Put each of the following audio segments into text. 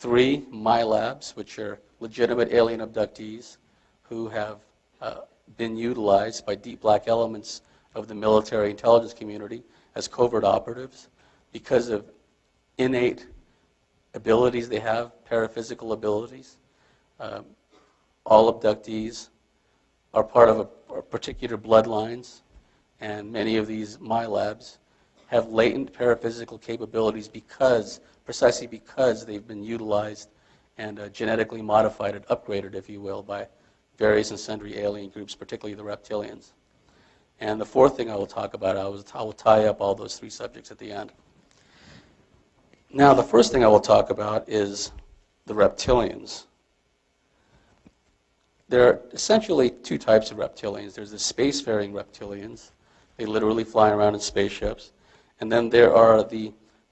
3 My Labs, which are legitimate alien abductees who have been utilized by deep black elements of the military intelligence community as covert operatives because of innate abilities they have, paraphysical abilities. All abductees are part of a particular bloodlines, and many of these My Labs have latent paraphysical capabilities precisely because they've been utilized and genetically modified and upgraded, if you will, by various and sundry alien groups, particularly the reptilians. And the fourth thing I will talk about, I will tie up all those 3 subjects at the end. Now, the first thing I will talk about is the reptilians. There are essentially 2 types of reptilians. There's the spacefaring reptilians. They literally fly around in spaceships. And then there are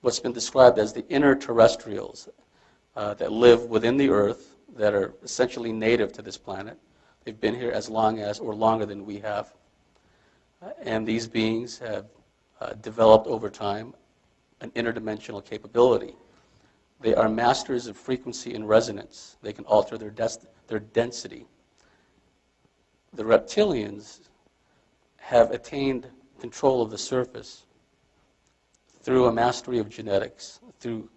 what's been described as the interterrestrials that live within the Earth, that are essentially native to this planet. They've been here as long as, or longer than we have. And these beings have developed over time an interdimensional capability. They are masters of frequency and resonance. They can alter their density. The reptilians have attained control of the surface through a mastery of genetics, through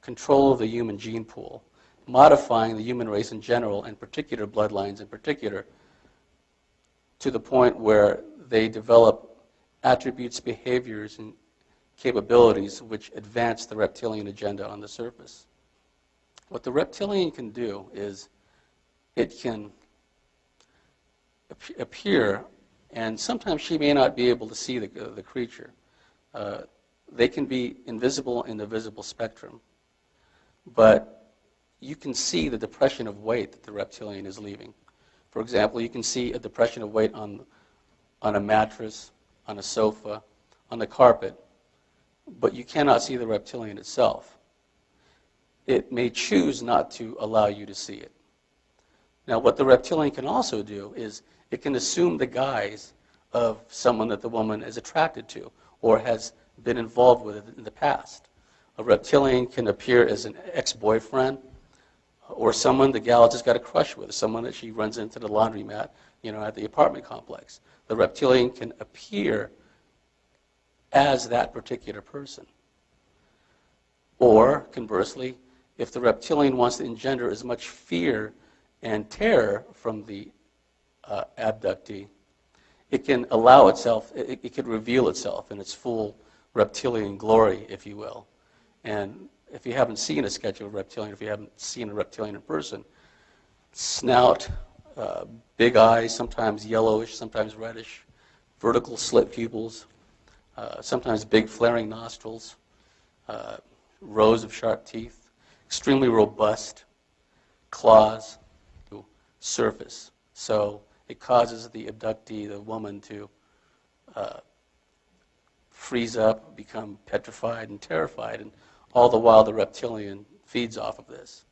control of the human gene pool, modifying the human race in general and particular bloodlines in particular to the point where they develop attributes, behaviors, and capabilities which advance the reptilian agenda on the surface. What the reptilian can do is it can appear, and sometimes she may not be able to see the creature. They can be invisible in the visible spectrum, but you can see the depression of weight that the reptilian is leaving. For example, you can see a depression of weight on a mattress, on a sofa, on the carpet, but you cannot see the reptilian itself. It may choose not to allow you to see it. Now, what the reptilian can also do is it can assume the guise of someone that the woman is attracted to or has been involved with in the past. A reptilian can appear as an ex-boyfriend or someone the gal just got a crush with, someone that she runs into the laundromat, at the apartment complex. The reptilian can appear as that particular person. Or, conversely, if the reptilian wants to engender as much fear and terror from the abductee, it can allow itself, it can reveal itself in its full reptilian glory, if you will. And if you haven't seen a sketch of a reptilian, if you haven't seen a reptilian in person, snout, big eyes, sometimes yellowish, sometimes reddish, vertical slit pupils, sometimes big flaring nostrils, rows of sharp teeth, extremely robust claws, surface. So it causes the abductee, the woman, to freeze up, become petrified and terrified, and all the while the reptilian feeds off of this.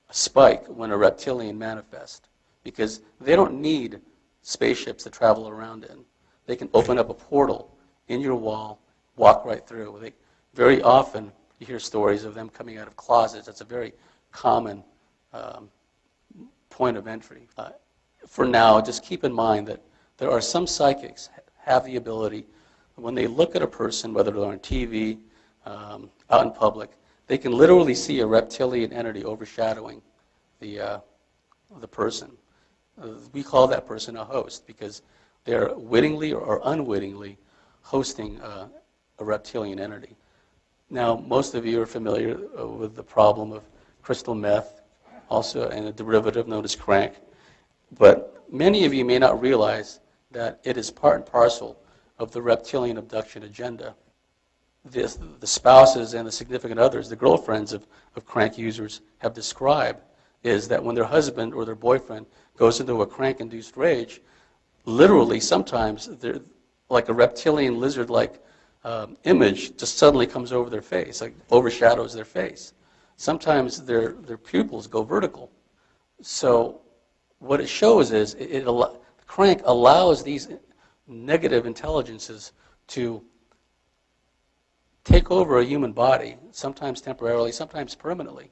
A spike when a reptilian manifests, because they don't need spaceships to travel around in. They can open up a portal in your wall, walk right through. Very often you hear stories of them coming out of closets. That's a very common point of entry. For now, just keep in mind that there are some psychics have the ability, when they look at a person, whether they're on TV, out in public, they can literally see a reptilian entity overshadowing the person. We call that person a host because they're wittingly or unwittingly hosting a reptilian entity. Now, most of you are familiar with the problem of crystal meth, also, and a derivative known as crank. But many of you may not realize that it is part and parcel of the reptilian abduction agenda. The spouses and the significant others, the girlfriends of crank users have described, is that when their husband or their boyfriend goes into a crank-induced rage, literally sometimes they're like a reptilian lizard-like image just suddenly comes over their face, like overshadows their face. Sometimes their pupils go vertical. So what it shows is crank allows these negative intelligences to take over a human body, sometimes temporarily, sometimes permanently.